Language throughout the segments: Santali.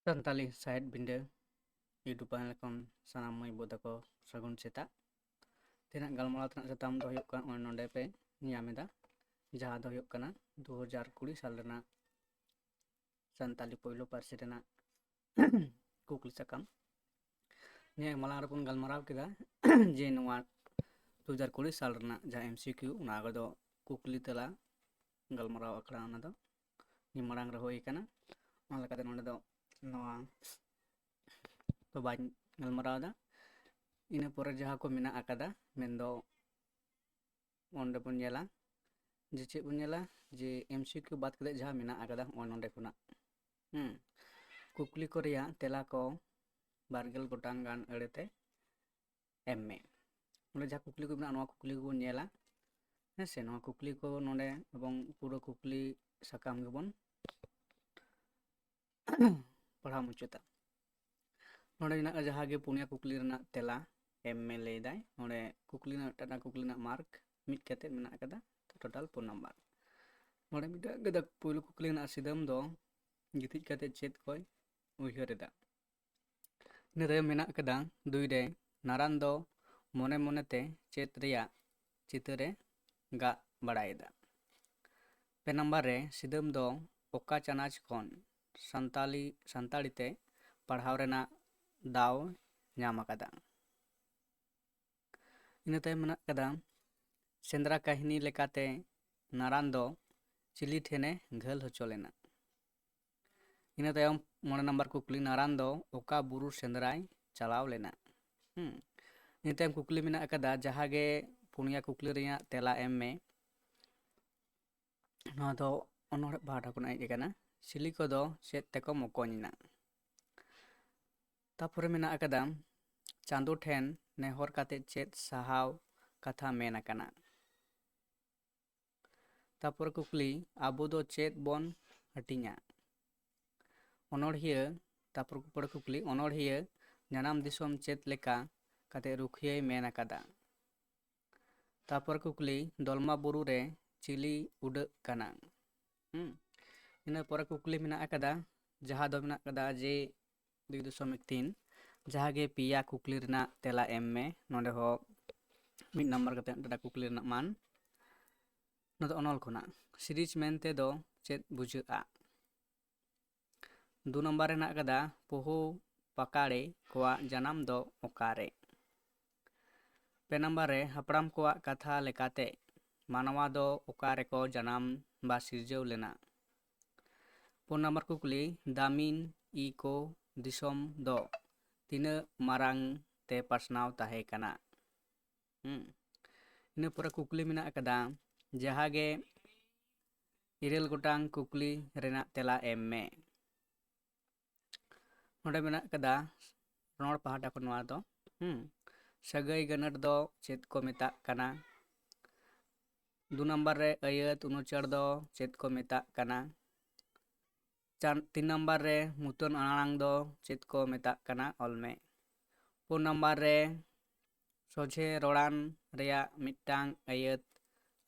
Santali Said Binda YouTube panel kon sanam mai boda ko sagun seta tinak galmalau tinak setam do huyuk kan on nonde pe nyameda jaha do huyuk kana 2020 साल rena Santali poilo parsi rena kukli sakam nya malang repun galmarau kida je noa 2020 साल rena jaha MCQ una do kukli tela galmarau akra ona do ni marang re hoy kana ona lekate nonde do noa to bañ galmarau da ina pore jaha ko mina akada mendo onde pun nyela je cek pun nyela je MCQ bat kate jaha mina akada on onde kuna kukli korea tela ko bargel gotang gan edete emme onde jaha kukli ko mina noa kukli ko nyela hese noa kukli ko nonde ebong puro kukli sakam gebon पढ़ा मुचादा नोडे मेना जहाँ गे पुनिया कुकली रना तेला emme lay dai नोडे कुकली ना टाटा कुकली ना मार्क मिट कते मेना कदा टोटल 4 नंबर नोडे मिटा गदा पुइलो कुकली ना सिदम दो गितिज कते चेत कोय उयहरेदा नेरे मेना कदा दुई रे नारान दो मोने मोने ते चेत रिया चितरे गा बड़ायदा पे नंबर रे सिदम दो ओका चानाच कोन संताली ते पढ़ाव रेना दाव ᱧᱟᱢ ᱟᱠᱟᱫᱟ ᱤᱱᱟᱹ ᱛᱟᱭᱚᱢ ᱢᱮᱱᱟᱜ ᱟᱠᱟᱫᱟ ᱥᱮᱸᱫᱽᱨᱟ ᱠᱟᱹᱦᱱᱤ ᱞᱮᱠᱟᱛᱮ ᱱᱟᱨᱟᱱ ᱫᱚ ᱪᱤᱞᱤ ᱴᱷᱮᱱᱮ ᱜᱷᱟᱹᱞ ᱦᱚᱪᱚ ᱞᱮᱱᱟ ᱤᱱᱟᱹ ᱛᱟᱭᱚᱢ 5 नंबर कुकली नारान दो ओका बुरु सेंद्राय चलाव लेना ᱤᱱᱟᱹ ᱛᱟᱭᱚᱢ कुकली ᱢᱮᱱᱟᱜ ᱟᱠᱟᱫᱟ ᱡᱟᱦᱟᱸ ᱜᱮ पुनिया कुकली ᱨᱮᱭᱟᱜ ᱛᱮᱞᱟ ᱮᱢ ᱢᱮ ᱱᱚᱣᱟ ᱫᱚ ᱚᱱᱚᱲᱦᱮ ᱯᱟᱦᱴᱟ ᱠᱷᱚᱱᱟᱜ ᱦᱮᱡ ᱟᱠᱟᱱᱟ ᱪᱤᱞᱤ ᱠᱚᱫᱚ ᱪᱮᱫ ᱛᱮᱠᱚ ᱢᱚᱠᱚᱧ ᱮᱱᱟ तापुरे मेना अकदा चांदो ठेन नेहर काते चेत सहाव कथा मेन अकना तापुर कुकली आबो दो चेत बोन हटिंगा अनोढ़िया तापुर कुकली अनोढ़िया जानाम दिसोम चेत लेका काते रुखिये मेन अकदा तापुर कुकली दलमा बुरु रे चिली उड़ कना इन पर कुकली मेना अकदा जहाँ दो मेना अकदा जे 2.3 जहाँ गे पिया कुकली रना तेला एम में नोडे हो 1 नंबर कते डाटा कुकली रना मान नोदो अनल खुना सीरीज मेनते दो चेत बुझा 2 नंबर रना कदा पोहो पकाड़े कोआ जनाम दो ओकारे पे नंबर रे हपड़ाम कोआ कथा लेकाते मानवा दो ओकारे को जनाम बा सिरजौ लेना 4 नंबर कुकली दामिन ई को दिसोम दो तीना मारांग ते पासनाव ताहे कना इन पर कुकली मेना अकदा जहाँ गे 9 गोटांग कुकली रेना तेला एम में नोडे मेना अकदा रोड पहाटा को नोआ दो सगई गनट दो चेत को मेता कना 2 नंबर रे अयत उनुचर दो चेत को मेता कना 3 नंबर रे मुतन अनांग दो चेत को मेता कना ऑलमे 4 नंबर रे सोझे रोड़ान रेया मिटांग अयत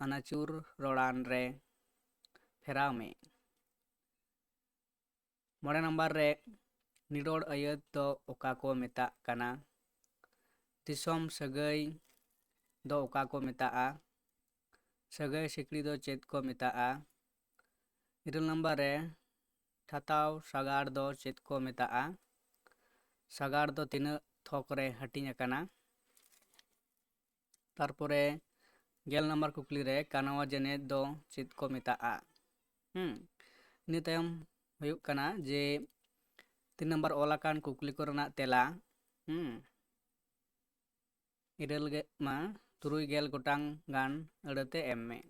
अनाचुर रोड़ान रे फेराव में 5 नंबर रे निरोड़ अयत दो ओका को मेता कना दिसोम सगई दो ओका को मेता सगई सिकड़ी दो चेत को मेता 9 नंबर रे ठताव सागार दो चेत को मेता सागार दो तीना थोक रे हटिंग अकना तारपरे 10 नंबर कुकली रे कानवा जने दो चेत को मेता इन तायम हुयुक कना जे 3 नंबर ओलाकान कुकली को रना तेला इरल गे मा तुरुई गेल गोटांग गान अड़ते एम में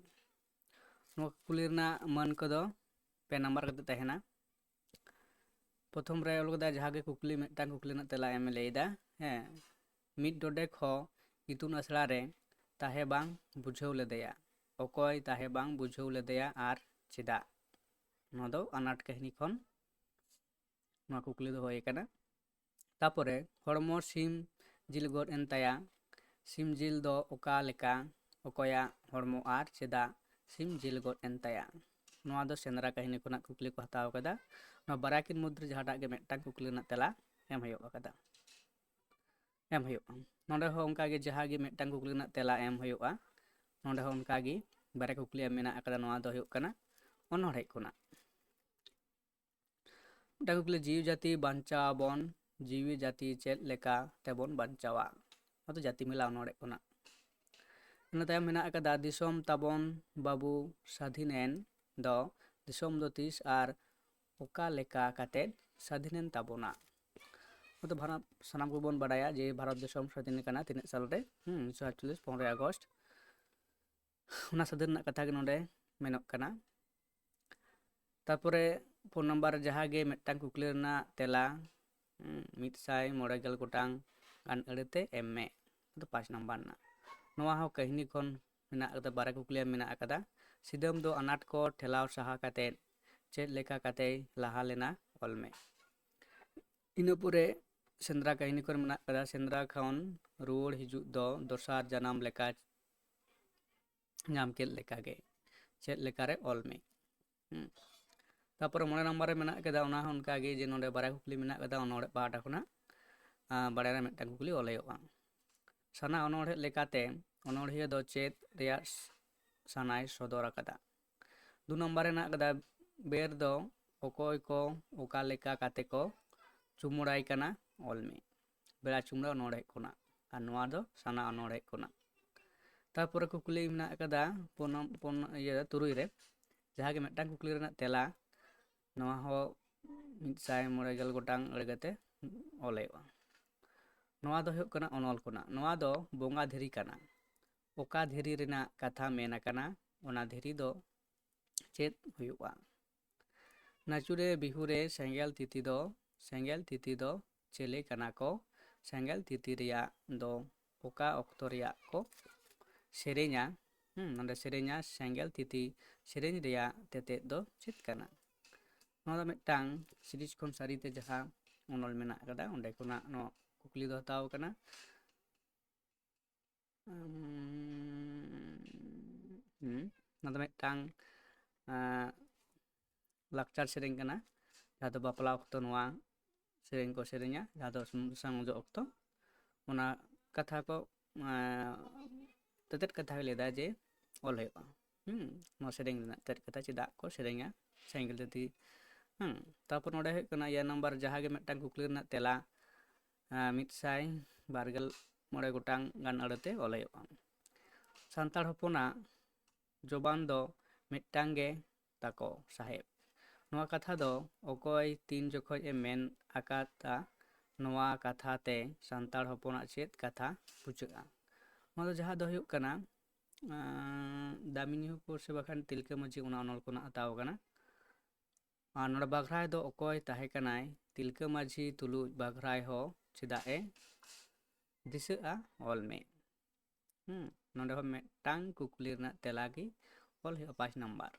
नो कुकली रना मन को दो पे नंबर कते तहना प्रथम रे ओलगदा जहाँ गे कुकली मिटांग कुकली ना तेला एम लेदा मिड डोडेक हो इतुन असड़ा रे ताहे बांग बुझाव लेदेया ओकोय ताहे बांग बुझाव लेदेया आर चिदा नोदो अनाट कहनी खन नो कुकली दो होय कना तापरे हड़मो सिम जिल गोड एन ताया सिम जिल दो ओका लेका ओकोया हड़मो आर चिदा सिम जिल गोड एन ताया ᱱᱚᱣᱟ ᱫᱚ ᱥᱮᱸᱫᱽᱨᱟ ᱠᱟᱹᱦᱱᱤ ᱠᱷᱚᱱᱟᱜ ᱠᱩᱠᱞᱤ ᱠᱚ ᱦᱟᱛᱟᱣ ᱟᱠᱟᱫᱟ ᱱᱚᱣᱟ ᱵᱟᱨᱭᱟ ᱠᱤᱱ ᱢᱩᱫᱽᱨᱮ ᱡᱟᱦᱟᱸᱴᱟᱜ ᱜᱮ ᱢᱤᱫᱴᱟᱝ ᱠᱩᱠᱞᱤ ᱨᱮᱱᱟᱜ ᱛᱮᱞᱟ ᱮᱢ ᱦᱩᱭᱩᱜᱼᱟ ᱱᱚᱰᱮ ᱦᱚᱸ ᱚᱱᱠᱟᱜᱮ ᱡᱟᱦᱟᱸ ᱜᱮ ᱢᱤᱫᱴᱟᱝ ᱠᱩᱠᱞᱤ ᱨᱮᱱᱟᱜ ᱛᱮᱞᱟ ᱮᱢ ᱦᱩᱭᱩᱜᱼᱟ ᱱᱚᱰᱮ ᱦᱚᱸ ᱚᱱᱠᱟᱜᱮ ᱵᱟᱨᱭᱟ ᱠᱩᱠᱞᱤ ᱮᱢ ᱢᱮᱱᱟᱜ ᱟᱠᱟᱫᱟ ᱱᱚᱣᱟ ᱫᱚ ᱦᱩᱭᱩᱜ ᱠᱟᱱᱟ ᱚᱱᱚᱬᱦᱮ ᱠᱷᱚᱱᱟᱜ ᱢᱤᱫᱴᱟᱝ ᱠᱩᱠᱞᱤ ᱡᱤᱣᱤ ᱡᱟᱹᱛᱤ ᱵᱟᱧᱪᱟᱣ ᱟᱵᱚᱱ ᱡᱤᱣᱤ ᱡᱟᱹᱛᱤ ᱪᱮᱫ ᱞᱮᱠᱟ ᱛᱮᱵᱚᱱ ᱵᱟᱧᱪᱟᱣᱟ ᱚᱱᱟ ᱡᱟᱹᱛᱤ ᱢᱮᱞᱟ ᱚᱱᱚᱬᱦᱮ ᱠᱷᱚᱱᱟᱜ ᱤᱱᱟᱹ ᱛᱟᱭᱚᱢ ᱢᱮᱱᱟᱜ ᱟᱠᱟᱫᱟ ᱫᱤᱥᱚᱢ ᱛᱟᱵᱚᱱ ᱵᱟᱵᱩ ᱥᱟᱹᱫᱷᱤᱱᱮᱱ ᱫᱚ ᱫᱤᱥᱚᱢ ᱫᱚ ᱛᱤᱥ ᱟᱨ ᱚᱠᱟ ᱞᱮᱠᱟ ᱠᱟᱛᱮᱫ ᱥᱟᱹᱫᱷᱤᱱᱮᱱ ᱛᱟᱵᱚᱱᱟ ᱟᱫᱚ ᱥᱟᱱᱟᱢ ᱠᱚᱵᱚᱱ ᱵᱟᱰᱟᱭᱟ ᱡᱮ ᱵᱷᱟᱨᱚᱛ ᱫᱤᱥᱚᱢ ᱥᱟᱹᱫᱷᱤᱱ ᱟᱠᱟᱱᱟ ᱛᱤᱱᱟᱹᱜ ᱥᱟᱞᱨᱮ 1948 15 ᱟᱜᱚᱥᱴ ᱚᱱᱟ ᱥᱟᱹᱫᱷᱤᱱ ᱨᱮᱱᱟᱜ ᱠᱟᱛᱷᱟ ᱜᱮ ᱱᱚᱰᱮ ᱢᱮᱱᱚᱜ ᱠᱟᱱᱟ ᱛᱟᱨᱯᱚᱨᱮ 4 ᱱᱟᱢᱵᱟᱨ ᱡᱟᱦᱟᱸ ᱜᱮ ᱢᱤᱫᱴᱟᱝ ᱠᱩᱠᱞᱤ ᱨᱮᱱᱟᱜ ᱛᱮᱞᱟ 150 ᱜᱚᱴᱟᱝ ᱜᱟᱱ ᱟᱹᱲᱟᱹᱛᱮ ᱮᱢ ᱢᱮ ᱟᱫᱚ 5 ᱱᱟᱢᱵᱟᱨ ᱨᱮᱱᱟᱜ ᱱᱚᱣᱟ ᱦᱚᱸ ᱠᱟᱹᱦᱱᱤ ᱠᱷᱚᱱ ᱢᱮᱱᱟᱜ ᱟᱠᱟᱫᱟ ᱵᱟᱨᱭᱟ ᱠᱩᱠᱞᱤ ᱢᱮᱱᱟᱜ ᱟᱠᱟᱫᱟ ᱥᱤᱫᱟᱹᱢ ᱫᱚ ᱟᱱᱟᱴ ᱠᱚ ᱴᱷᱮᱞᱟᱣ ᱥᱟᱦᱟ ᱠᱟᱛᱮᱫ ᱪᱮᱫ ᱞᱮᱠᱟ ᱠᱟᱛᱮᱭ ᱞᱟᱦᱟ ᱞᱮᱱᱟ ᱚᱞ ᱢᱮ ᱤᱱᱟᱹ ᱯᱚᱨᱮ ᱥᱮᱸᱫᱽᱨᱟ ᱠᱟᱹᱦᱱᱤ ᱠᱚᱨᱮ ᱢᱮᱱᱟᱜ ᱟᱠᱟᱫᱟ ᱥᱮᱸᱫᱽᱨᱟ ᱠᱷᱚᱱ ᱨᱩᱣᱟᱹᱲ ᱦᱤᱡᱩᱜ ᱫᱚ ᱫᱚᱥᱟᱨ ᱡᱟᱱᱟᱢ ᱞᱮᱠᱟ ᱧᱟᱢ ᱠᱮᱫ ᱞᱮᱠᱟᱜᱮ ᱪᱮᱫ ᱞᱮᱠᱟᱨᱮ ᱚᱞ ᱢᱮ ᱛᱟᱨᱯᱚᱨᱮ 5 ᱱᱟᱢᱵᱟᱨ ᱨᱮ ᱢᱮᱱᱟᱜ ᱟᱠᱟᱫᱟ ᱚᱱᱟ ᱦᱚᱸ ᱚᱱᱠᱟᱜᱮ ᱡᱮ ᱱᱚᱰᱮ ᱵᱟᱨᱭᱟ ᱠᱩᱠᱞᱤ ᱢᱮᱱᱟᱜ ᱟᱠᱟᱫᱟ ᱚᱱᱚᱬᱦᱮ ᱯᱟᱦᱴᱟ ᱠᱷᱚᱱᱟᱜ ᱵᱟᱲᱟᱭ ᱨᱮ ᱢᱤᱫᱴᱟᱝ ᱠᱩᱠᱞᱤ ᱚᱞ ᱦᱩᱭᱩᱜᱼᱟ ᱥᱟᱱᱟ ᱚᱱᱚᱬᱦᱮ ᱞᱮᱠᱟᱛᱮ ᱚᱱᱚᱬᱦᱤᱭᱟᱹ ᱫᱚ ᱪᱮᱫ ᱨᱮᱭᱟᱜ ᱥᱟᱱᱟᱭ ᱥᱚᱫᱚᱨ ᱟᱠᱟᱫᱟ 2 ᱱᱟᱢᱵᱟᱨ ᱨᱮ ᱢᱮᱱᱟᱜ ᱟᱠᱟᱫᱟ ᱵᱮᱨ ᱫᱚ ᱚᱠᱚᱭ ᱠᱚ ᱚᱠᱟ ᱞᱮᱠᱟ ᱠᱟᱛᱮ ᱠᱚ ᱪᱩᱢᱩᱲᱟᱭ ᱠᱟᱱᱟ ᱚᱞ ᱢᱮ ᱵᱮᱲᱟ ᱪᱩᱢᱲᱟ ᱚᱱᱚᱬᱦᱮ ᱠᱷᱚᱱᱟᱜ ᱟᱨ ᱱᱚᱣᱟ ᱫᱚ ᱥᱟᱱᱟ ᱚᱱᱚᱬᱦᱮ ᱠᱷᱚᱱᱟᱜ ᱛᱟᱨᱯᱚᱨᱮ ᱠᱩᱠᱞᱤ ᱢᱮᱱᱟᱜ ᱟᱠᱟᱫᱟ 3 ᱨᱮ ᱡᱟᱦᱟᱸ ᱜᱮ ᱢᱤᱫᱴᱟᱝ ᱠᱩᱠᱞᱤ ᱨᱮᱱᱟᱜ ᱛᱮᱞᱟ ᱱᱚᱣᱟ ᱦᱚᱸ 150 ᱜᱚᱴᱟᱝ ᱟᱹᱲᱟᱹ ᱠᱟᱛᱮ ᱚᱞ ᱦᱩᱭᱩᱜᱼᱟ ᱱᱚᱣᱟ ᱫᱚ ᱦᱩᱭᱩᱜ ᱠᱟᱱᱟ ᱚᱱᱚᱞ ᱠᱷᱚᱱᱟᱜ ᱱᱚᱣᱟ ᱫᱚ ᱵᱚᱸᱜᱟ ᱫᱷᱤᱨᱤ ᱠᱟᱱᱟ ᱚᱠᱟ ᱫᱷᱤᱨᱤ ᱨᱮᱱᱟᱜ ᱠᱟᱛᱷᱟ ᱢᱮᱱ ᱟᱠᱟᱱᱟ ᱚᱱᱟ ᱫᱷᱤᱨᱤ ᱫᱚ ᱪᱮᱫ ᱦᱩᱭᱩᱜᱼᱟ ᱱᱟᱪᱩᱨᱮ ᱵᱤᱦᱩᱨᱮ ᱥᱮᱸᱜᱮᱞ ᱛᱤᱛᱤ ᱫᱚ ᱪᱮᱞᱮ ᱠᱟᱱᱟ ko ᱥᱮᱸᱜᱮᱞ ᱛᱤᱛᱤ ᱨᱮᱭᱟᱜ ᱫᱚ ᱚᱠᱟ ᱚᱠᱛᱚ ᱨᱮᱭᱟᱜ ko ᱥᱮᱨᱮᱧᱟ ᱱᱚᱰᱮ ᱥᱮᱨᱮᱧᱟ ᱥᱮᱸᱜᱮᱞ ᱛᱤᱛᱤ ᱥᱮᱨᱮᱧ ᱨᱮᱭᱟᱜ ᱛᱮᱛᱮᱫ ᱫᱚ ᱪᱮᱫ ᱠᱟᱱᱟ ᱱᱚᱣᱟ ᱫᱚ ᱢᱤᱫᱴᱟᱝ ᱥᱤᱨᱤᱡ ᱠᱷᱚᱱ ᱥᱟᱹᱨᱤᱛᱮ ᱡᱟᱦᱟᱸ ᱚᱱᱚᱞ ᱢᱮᱱᱟᱜ ᱟᱠᱟᱫᱟ ᱚᱸᱰᱮ ᱠᱷᱚᱱᱟᱜ ᱱᱚᱣᱟ ᱠᱩᱠᱞᱤ ᱫᱚ ᱦᱟᱛᱟᱣ ᱟᱠᱟᱱᱟ ᱱᱚᱣᱟ ᱫᱚ ᱢᱤᱫᱴᱟᱝ ᱞᱟᱠᱪᱟᱨ ᱥᱮᱨᱮᱧ ᱠᱟᱱᱟ ᱡᱟᱦᱟᱸ ᱫᱚ ᱵᱟᱯᱞᱟ ᱚᱠᱛᱚ ᱱᱚᱣᱟ ᱥᱮᱨᱮᱧ ᱠᱚ ᱥᱮᱨᱮᱧᱟ ᱡᱟᱦᱟᱸ ᱫᱚ ᱥᱟᱥᱟᱝ ᱚᱡᱚᱜ ᱚᱠᱛᱚ ᱚᱱᱟ ᱠᱟᱛᱷᱟ ᱠᱚ ᱛᱮᱛᱮᱫ ᱠᱟᱛᱷᱟ ᱞᱟᱹᱭᱫᱟ ᱡᱮ ᱚᱞ ᱦᱩᱭᱩᱜᱼᱟ ᱱᱚᱣᱟ ᱥᱮᱨᱮᱧ ᱨᱮᱱᱟᱜ ᱛᱮᱛᱮᱫ ᱠᱟᱛᱷᱟ ᱪᱮᱫᱟᱜ ᱠᱚ ᱥᱮᱨᱮᱧᱟ ᱥᱮᱸᱜᱮᱞ ᱛᱤᱛᱤ ᱛᱟᱨᱯᱚর ᱱᱚᱰᱮ ᱦᱩᱭᱩᱜ ᱠᱟᱱᱟ 4 ᱱᱟᱢᱵᱟᱨ ᱡᱟᱦᱟᱸ ᱜᱮ ᱢᱤᱫᱴᱟᱝ ᱠᱩᱠᱞᱤ ᱨᱮᱱᱟᱜ ᱛᱮᱞᱟ 125 ᱜᱚᱴᱟᱝ ᱜᱟᱱ ᱟᱹᱲᱟᱹᱛᱮ ᱚᱞ ᱦᱩᱭᱩᱜᱼᱟ ᱥᱟᱱᱛᱟᱲ ᱦᱚᱯᱚᱱᱟᱜ ᱡᱚᱵᱟᱱ ᱫᱚ ᱢᱤᱫᱴᱟᱝ ᱜᱮ ᱛᱟᱠᱚ ᱥᱟᱦᱮᱵ ᱱᱚᱣᱟ ᱠᱟᱛᱷᱟ ᱫᱚ ᱚᱠᱚᱭ ᱛᱤᱱ ᱡᱚᱠᱷᱚᱡ ᱮ ᱢᱮᱱ ᱟᱠᱟᱫᱟ ᱱᱚᱣᱟ ᱠᱟᱛᱷᱟ ᱛᱮ ᱥᱟᱱᱛᱟᱲ ᱦᱚᱯᱚᱱᱟᱜ ᱪᱮᱫ ᱠᱟᱛᱷᱟ ᱵᱩᱡᱷᱟᱹᱜᱼᱟ ᱱᱚᱣᱟ ᱫᱚ ᱡᱟᱦᱟᱸ ᱫᱚ ᱦᱩᱭᱩᱜ ᱠᱟᱱᱟ ᱫᱟᱢᱤᱱᱤ ᱦᱚᱯᱩᱨ ᱥᱮ ᱵᱟᱠᱷᱟᱱ ᱛᱤᱞᱠᱟᱹ ᱢᱟᱹᱡᱷᱤ ᱚᱱᱟ ᱚᱱᱚᱞ ᱠᱷᱚᱱᱟᱜ ᱦᱟᱛᱟᱣ ᱟᱠᱟᱱᱟ ᱟᱨ ᱱᱚᱰᱮ ᱵᱟᱜᱷᱨᱟᱭ ᱫᱚ ᱚᱠᱚᱭ ᱛᱟᱦᱮᱸ ᱠᱟᱱᱟᱭ ᱛᱤᱞᱠᱟᱹ ᱢᱟᱹᱡᱷᱤ ᱛᱩᱞᱩᱡ ᱵᱟᱜᱷᱨᱟᱭ ᱦᱚᱸ ᱪᱮᱫᱟᱜ ᱮ ᱫᱤᱥᱟᱹᱜᱼᱟ ᱚᱞ ᱢᱮ ᱱᱚᱰᱮ ᱦᱚᱸ ᱢᱤᱫᱴᱟᱝ ᱠᱩᱠᱞᱤ ᱨᱮᱱᱟᱜ ᱛᱮᱞᱟ ᱜᱮ ᱚᱞ ᱦᱩᱭᱩᱜᱼᱟ 5 ᱱᱟᱢᱵᱟᱨ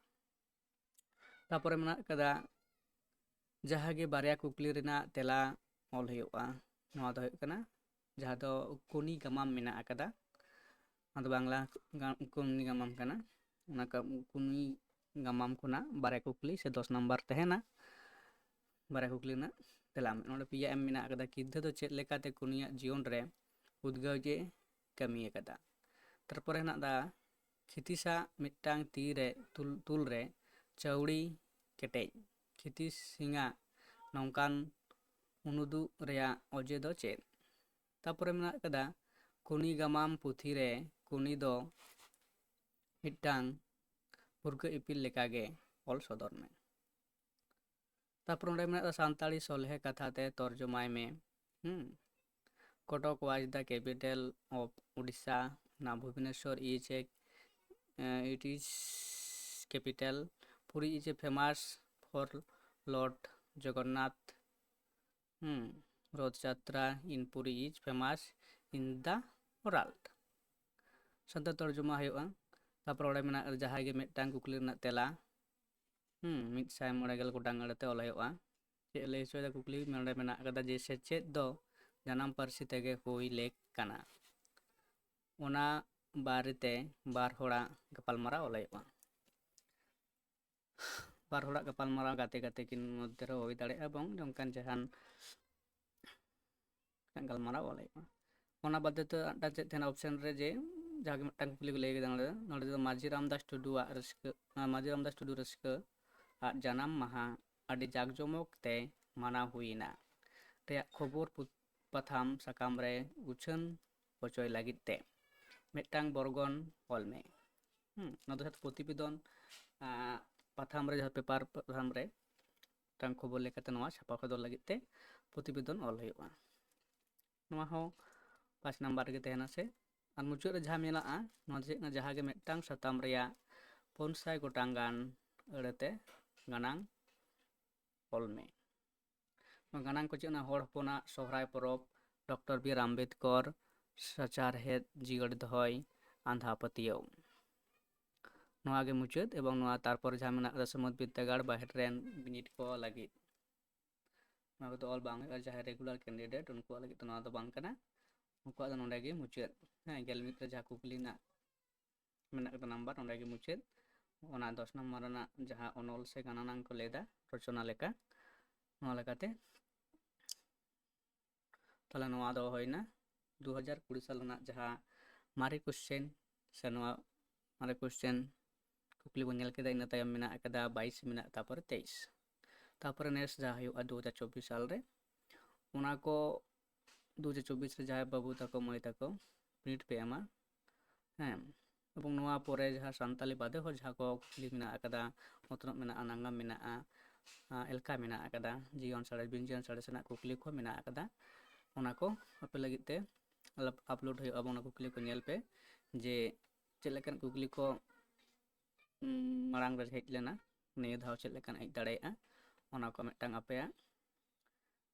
ᱛᱟᱨᱯᱚᱨᱮ ᱢᱮᱱᱟᱜ ᱟᱠᱟᱫᱟ ᱡᱟᱦᱟᱸ ᱜᱮ ᱵᱟᱨᱭᱟ ᱠᱩᱠᱞᱤ ᱨᱮᱱᱟᱜ ᱛᱮᱞᱟ ᱚᱞ ᱦᱩᱭᱩᱜᱼᱟ ᱱᱚᱣᱟ ᱫᱚ ᱦᱩᱭᱩᱜ ᱠᱟᱱᱟ ᱡᱟᱦᱟᱸ ᱫᱚ ᱠᱩᱱᱤ ᱜᱟᱢᱟᱢ ᱢᱮᱱᱟᱜ ᱟᱠᱟᱫᱟ ᱚᱱᱟ ᱫᱚ ᱵᱟᱝᱞᱟ ᱠᱩᱱᱤ ᱜᱟᱢᱟᱢ ᱠᱟᱱᱟ ᱚᱱᱟ ᱠᱩᱱᱤ ᱜᱟᱢᱟᱢ ᱠᱷᱚᱱᱟᱜ ᱵᱟᱨᱭᱟ ᱠᱩᱠᱞᱤ ᱥᱮ 10 ᱱᱟᱢᱵᱟᱨ ᱛᱟᱦᱮᱱᱟ ᱵᱟᱨᱭᱟ ᱠᱩᱠᱞᱤ ᱨᱮᱱᱟᱜ ᱛᱮᱞᱟ ᱱᱚᱰᱮ ᱯᱮᱭᱟ ᱮᱢ ᱢᱮᱱᱟᱜ ᱟᱠᱟᱫᱟ ᱠᱤᱫᱟᱹ ᱫᱚ ᱪᱮᱫ ᱞᱮᱠᱟᱛᱮ ᱠᱩᱱᱤᱭᱟᱜ ᱡᱤᱭᱚᱱ ᱨᱮ ᱩᱫᱽᱜᱟᱹᱣ ᱜᱮ ᱠᱟᱹᱢᱤ ᱟᱠᱟᱫᱟ ᱛᱟᱨᱯᱚᱨᱮ ᱦᱮᱱᱟᱜ ᱫᱟ ᱠᱷᱤᱛᱤᱥᱟᱜ ᱢᱤᱫᱴᱟᱝ ᱛᱤ ᱨᱮ ᱛᱩᱞ ᱨᱮ ᱪᱟᱹᱣᱲᱤ ᱠᱮᱴᱮᱡ ᱠᱷᱤᱛᱤ ᱥᱤᱝᱟᱜ ᱱᱚᱝᱠᱟᱱ ᱩᱱᱩᱫᱩᱜ ᱨᱮᱭᱟᱜ ᱚᱡᱮ ᱫᱚ ᱪᱮᱫ ᱛᱟᱨᱯᱚᱨᱮ ᱢᱮᱱᱟᱜ ᱟᱠᱟᱫᱟ ᱠᱩᱱᱤ ᱜᱟᱢᱟᱢ ᱯᱩᱛᱷᱤ ᱨᱮ ᱠᱩᱱᱤ ᱫᱚ ᱢᱤᱫᱴᱟᱝ ᱵᱷᱩᱨᱠᱟᱹ ᱤᱯᱤᱞ ᱞᱮᱠᱟᱜᱮ ᱚᱞ ᱥᱚᱫᱚᱨ ᱢᱮ ᱛᱟᱨᱯᱚᱨ ᱚᱸᱰᱮ ᱢᱮᱱᱟᱜ ᱥᱟᱱᱛᱟᱲᱤ ᱥᱚᱞᱦᱮ ᱠᱟᱛᱷᱟ ᱛᱮ ᱛᱚᱨᱡᱚᱢᱟᱭ ᱢᱮ Kotak was the capital of Odisha. Now Bhubaneswar is it is capital. Puri is famous for Lord Jagannath. Roth Yatra in Puri is famous in the world. Santal ᱛᱚᱨᱡᱚᱢᱟ ᱦᱩᱭᱩᱜᱼᱟ ᱛᱟᱨᱯᱚর ᱚᱸᱰᱮ ᱢᱮᱱᱟᱜ ᱡᱟᱦᱟᱸᱭ ᱜᱮ ᱢᱤᱫᱴᱟᱝ ᱠᱩᱠᱞᱤ ᱨᱮᱱᱟᱜ ᱛᱮᱞᱟ 150 ᱜᱚᱴᱟᱝ ᱟᱹᱲᱟᱹᱛᱮ ᱚᱞ ᱦᱩᱭᱩᱜᱼᱟ ᱪᱮᱫ ᱞᱟᱹᱭ ᱦᱚᱪᱚᱭᱮᱫᱟ ᱠᱩᱠᱞᱤ ᱱᱚᱰᱮ ᱢᱮᱱᱟᱜ ᱟᱠᱟᱫᱟ ᱡᱮ ᱥᱮᱪᱮᱫ ᱫᱚ ᱡᱟᱱᱟᱢ ᱯᱟᱹᱨᱥᱤ ᱛᱮᱜᱮ ᱦᱩᱭ ᱞᱮᱠ ᱠᱟᱱᱟ ᱚᱱᱟ ᱵᱟᱨᱮᱛᱮ ᱵᱟᱨ ᱦᱚᱲᱟᱜ ᱜᱟᱯᱟᱞᱢᱟᱨᱟᱣ ᱚᱞ ᱦᱩᱭᱩᱜᱼᱟ ᱵᱟᱨ ᱦᱚᱲᱟᱜ ᱜᱟᱯᱟᱞᱢᱟᱨᱟᱣ ᱜᱟᱛᱮ ᱠᱤᱱ ᱢᱚᱫᱽᱫᱷᱮ ᱨᱮ ᱦᱩᱭ ᱫᱟᱲᱮᱭᱟᱜᱼᱟ ᱮᱵᱚᱝ ᱱᱚᱝᱠᱟᱱ ᱡᱟᱦᱟᱱ ᱜᱟᱞᱢᱟᱨᱟᱣ ᱚᱞ ᱦᱩᱭᱩᱜᱼᱟ᱾ ᱚᱱᱟ ᱵᱟᱫᱮ ᱛᱮ ᱢᱤᱫᱴᱟᱝ ᱪᱮᱫ ᱛᱟᱦᱮᱱᱟ ᱚᱯᱥᱮᱱ ᱨᱮ ᱡᱮ ᱡᱟᱦᱟᱸ ᱢᱤᱫᱴᱟᱝ ᱠᱩᱠᱞᱤ ᱠᱚ ᱞᱟᱹᱭ ᱠᱮᱫᱟ ᱱᱚᱰᱮ ᱫᱚ ᱢᱟᱹᱡᱷᱤ ᱨᱟᱢᱫᱟᱥ ᱴᱩᱰᱩᱣᱟᱜ ᱨᱟᱹᱥᱠᱟᱹ ᱢᱟᱹᱡᱷᱤ ᱨᱟᱢᱫᱟᱥ ᱴᱩᱰᱩ ᱨᱟᱹᱥᱠᱟᱹ ᱟᱜ ᱡᱟᱱᱟᱢ ᱢᱟᱦᱟ ᱟᱹᱰᱤ ᱡᱟᱠᱡᱚᱢᱚᱠ ᱛᱮ ᱢᱟᱱᱟᱣ ᱦᱩᱭᱮᱱᱟ ᱨᱮᱭᱟᱜ ᱠᱷᱚᱵᱚᱨ ᱯᱟᱛᱷᱟᱢ ᱥᱟᱠᱟᱢ ᱨᱮ ᱩᱪᱷᱟᱹᱱ ᱦᱚᱪᱚᱭ ᱞᱟᱹᱜᱤᱫ ᱛᱮ ᱢᱤᱫᱴᱟᱝ ᱵᱚᱨᱜᱚᱱ ᱚᱞ ᱢᱮ᱾ ᱚᱱᱟ ᱫᱚ ᱯᱨᱚᱛᱤবেᱫᱚᱱ ᱯᱟᱛᱷᱟᱢ ᱨᱮ ᱡᱟᱦᱟᱸ ᱯᱮᱯᱟᱨ ᱯᱟᱛᱷᱟᱢ ᱨᱮ ᱢᱤᱫᱴᱟᱝ ᱠᱷᱚᱵᱚᱨ ᱞᱮᱠᱟᱛᱮ ᱱᱚᱣᱟ ᱪᱷᱟᱯᱟ ᱥᱚᱫᱚᱨ ᱞᱟᱹᱜᱤᱫ ᱛᱮ ᱯᱨᱚᱛᱤবেᱫᱚᱱ ᱚᱞ ᱦᱩᱭᱩᱜᱼᱟ᱾ ᱱᱚᱣᱟ ᱦᱚᱸ 5 ᱱᱟᱢᱵᱟᱨ ᱨᱮᱜᱮ ᱛᱟᱦᱮᱱᱟ ᱥᱮ᱾ ᱟᱨ ᱢᱩᱪᱟᱹᱫ ᱨᱮ ᱡᱟᱦᱟᱸ ᱢᱮᱱᱟᱜᱼᱟ ᱱᱚᱣᱟ ᱫᱚ ᱪᱮᱫ ᱠᱟᱱᱟ ᱡᱟᱦᱟᱸ ᱜᱮ ᱢᱤᱫᱴᱟᱝ ᱥᱟᱛᱟᱢ ᱨᱮᱭᱟᱜ 400 ᱜᱚᱴᱟᱝ ᱜᱟᱱ ᱟᱹᱲᱟᱹᱛᱮ ᱜᱟᱱᱟᱝ ᱚᱞ ᱢᱮ᱾ ᱜᱟᱱᱟᱝ ᱠᱚ ᱪᱮᱫ ᱦᱚᱲ ᱦᱚᱯᱚᱱᱟᱜ ᱥᱚᱦᱨᱟᱭ ᱯᱚᱨᱚᱵᱽ, ᱰᱚᱠᱴᱚᱨ ᱵᱤ ᱟᱨ ᱟᱢᱵᱮᱫᱠᱚᱨ, ᱥᱟᱪᱟᱨᱦᱮᱫ ᱡᱤᱭᱟᱹᱲ ᱫᱚᱦᱚᱭ, ᱟᱸᱫᱷᱟ ᱯᱟᱹᱛᱭᱟᱹᱣ, ᱱᱚᱣᱟ ᱜᱮ ᱢᱩᱪᱟᱹᱫ ᱮᱵᱚᱝ ᱱᱚᱣᱟ ᱛᱟᱨᱯᱚᱨ ᱡᱟᱦᱟᱸ ᱢᱮᱱᱟᱜ ᱠᱟᱫᱟ ᱥᱚᱢᱚᱛ ᱵᱤᱫᱽᱫᱟᱹᱜᱟᱲ ᱵᱟᱦᱮᱨ ᱨᱮᱱ ᱵᱤᱱᱤᱰ ᱠᱚ ᱞᱟᱹᱜᱤᱫ, ᱱᱚᱣᱟ ᱠᱚᱫᱚ ᱚᱞ ᱵᱟᱝ ᱦᱩᱭᱩᱜᱼᱟ᱾ ᱡᱟᱦᱟᱸᱭ ᱨᱮᱜᱩᱞᱟᱨ ᱠᱮᱱᱰᱤᱰᱮᱴ ᱩᱱᱠᱩᱣᱟᱜ ᱞᱟᱹᱜᱤᱫ ᱫᱚ ᱱᱚᱣᱟ ᱫᱚ ᱵᱟᱝ ᱠᱟᱱᱟ, ᱩᱱᱠᱩᱣᱟᱜ ᱫᱚ ᱱᱚᱸᱰᱮ ᱜᱮ ᱢᱩᱪᱟᱹᱫ᱾ 11 ᱨᱮ ᱡᱟᱦᱟᱸ ᱠᱩᱠᱞᱤ ᱨᱮᱱᱟᱜ ᱢᱮᱱᱟᱜ ᱠᱟᱫᱟ ᱱᱟᱢᱵᱟᱨ ᱚᱸᱰᱮ ᱜᱮ ᱢᱩᱪᱟᱹᱫ᱾ ᱚᱱᱟ 10 ᱱᱟᱢᱵᱟᱨ ᱨᱮᱱᱟᱜ ᱡᱟᱦᱟᱸ ᱚᱱᱚᱞ ᱥᱮ ᱜᱟᱱᱟᱱᱟᱝ ᱠᱚ ᱞᱟᱹᱭᱫᱟ ᱨᱚᱪᱚᱱᱟ ᱞᱮᱠᱟ, ᱱᱚᱣᱟ ᱞᱮᱠᱟᱛᱮ ᱛᱟᱦᱚᱞᱮ ᱱᱚᱣᱟ ᱫᱚ ᱦᱩᱭᱱᱟ 2020 ᱥᱟᱞ ᱨᱮᱱᱟᱜ ᱡᱟᱦᱟᱸ ᱢᱟᱨᱮ ᱠᱚᱥᱪᱮᱱ ᱥᱮ ᱱᱚᱣᱟ ᱢᱟᱨᱮ ᱠᱚᱥᱪᱮᱱ ᱠᱩᱠᱞᱤ ᱵᱚᱱ ᱧᱮᱞ ᱠᱮᱫᱟ᱾ ᱤᱱᱟᱹ ᱛᱟᱭᱚᱢ ᱢᱮᱱᱟᱜ ᱟᱠᱟᱫᱟ 22 ᱢᱮᱱᱟᱜ ᱛᱟᱨᱯᱚᱨᱮ 23, ᱛᱟᱨᱯᱚᱨᱮ ᱱᱮᱥ ᱡᱟᱦᱟᱸ ᱦᱩᱭᱩᱜᱼᱟ 2024 ᱥᱟᱞ ᱨᱮ ᱚᱱᱟ ᱠᱚ 2024 ᱨᱮ ᱡᱟᱦᱟᱸᱭ ᱵᱟᱹᱵᱩ ᱛᱟᱠᱚ ᱢᱟᱹᱭ ᱛᱟᱠᱚ ᱵᱤᱱᱤᱰ ᱯᱮ ᱮᱢᱟ, ᱮᱵᱚᱝ ᱱᱚᱣᱟ ᱯᱚᱨᱮ ᱡᱟᱦᱟᱸ ᱥᱟᱱᱛᱟᱞᱤ ᱵᱟᱫᱮ ᱦᱚᱸ ᱡᱟᱦᱟᱸ ᱠᱚ ᱠᱩᱠᱞᱤ ᱢᱮᱱᱟᱜ ᱟᱠᱟᱫᱟ, ᱚᱛᱱᱚᱜ ᱢᱮᱱᱟᱜᱼᱟ, ᱱᱟᱜᱟᱢ ᱢᱮᱱᱟᱜᱼᱟ, ᱮᱞᱠᱷᱟ ᱢᱮᱱᱟᱜ ᱟᱠᱟᱫᱟ, ᱡᱤᱭᱚᱱ ᱥᱟᱬᱮᱥ ᱵᱤᱱ ᱡᱤᱭᱚᱱ ᱥᱟᱬᱮᱥ ᱨᱮᱱᱟᱜ ᱠᱩᱠᱞᱤ ᱠᱚ ᱢᱮᱱᱟᱜ ᱟᱠᱟᱫᱟ, ᱚᱱᱟ ᱠᱚ ᱟᱯᱮ ᱞᱟᱹᱜᱤᱫ ᱛᱮ ᱟᱯᱞᱳᱰ ᱦᱩᱭᱩᱜᱼᱟ᱾ ᱚᱱᱟ ᱠᱩᱠᱞᱤ ᱠᱚ ᱧᱮᱞ ᱯᱮ ᱡᱮ ᱪᱮᱫ ᱞᱮᱠᱟᱱ ᱠᱩᱠᱞᱤ ᱠᱚ ᱢᱟᱲᱟᱝ ᱨᱮ ᱦᱮᱡ ᱞᱮᱱᱟ, ᱱᱤᱭᱟᱹ ᱫᱷᱟᱣ ᱪᱮᱫ ᱞᱮᱠᱟᱱ ᱦᱮᱡ ᱫᱟᱲᱮᱭᱟᱜᱼᱟ, ᱚᱱᱟ ᱠᱚ ᱢᱤᱫᱴᱟᱝ ᱟᱯᱮᱭᱟᱜ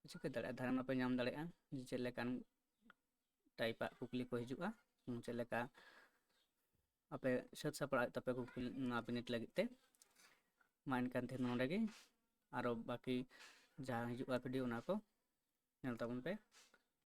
ᱪᱤᱠᱟᱹ ᱫᱟᱲᱮᱭᱟᱜᱼᱟ ᱫᱷᱟᱨᱚᱱᱟ ᱯᱮ ᱧᱟᱢ ᱫᱟᱲᱮᱭᱟᱜᱼᱟ ᱡᱮ ᱪᱮᱫ ᱞᱮᱠᱟᱱ ᱴᱟᱭᱤᱯᱟᱜ ᱠᱩᱠᱞᱤ ᱠᱚ ᱦᱤᱡᱩᱜᱼᱟ, ᱪᱮᱫ ᱞᱮᱠᱟ ᱟᱯᱮ ᱥᱟᱹᱛ ᱥᱟᱯᱲᱟᱣ ᱛᱟᱯᱮ ᱠᱩᱠᱞᱤ ᱱᱚᱣᱟ ᱵᱤᱱᱤᱰ ᱞᱟᱹᱜᱤᱫ ᱛᱮ᱾ ᱢᱟ ᱮᱱᱠᱷᱟᱱ ᱛᱮᱦᱮᱧ ᱱᱚᱸᱰᱮ ᱜᱮ, ᱟᱨᱚ ᱵᱟᱹᱠᱤ ᱡᱟᱦᱟᱸ ᱦᱤᱡᱩᱜᱼᱟ ᱵᱷᱤᱰᱤᱭᱳ ᱚᱱᱟ ᱠᱚ ᱧᱮᱞ ᱛᱟᱵᱚᱱ ᱯᱮ᱾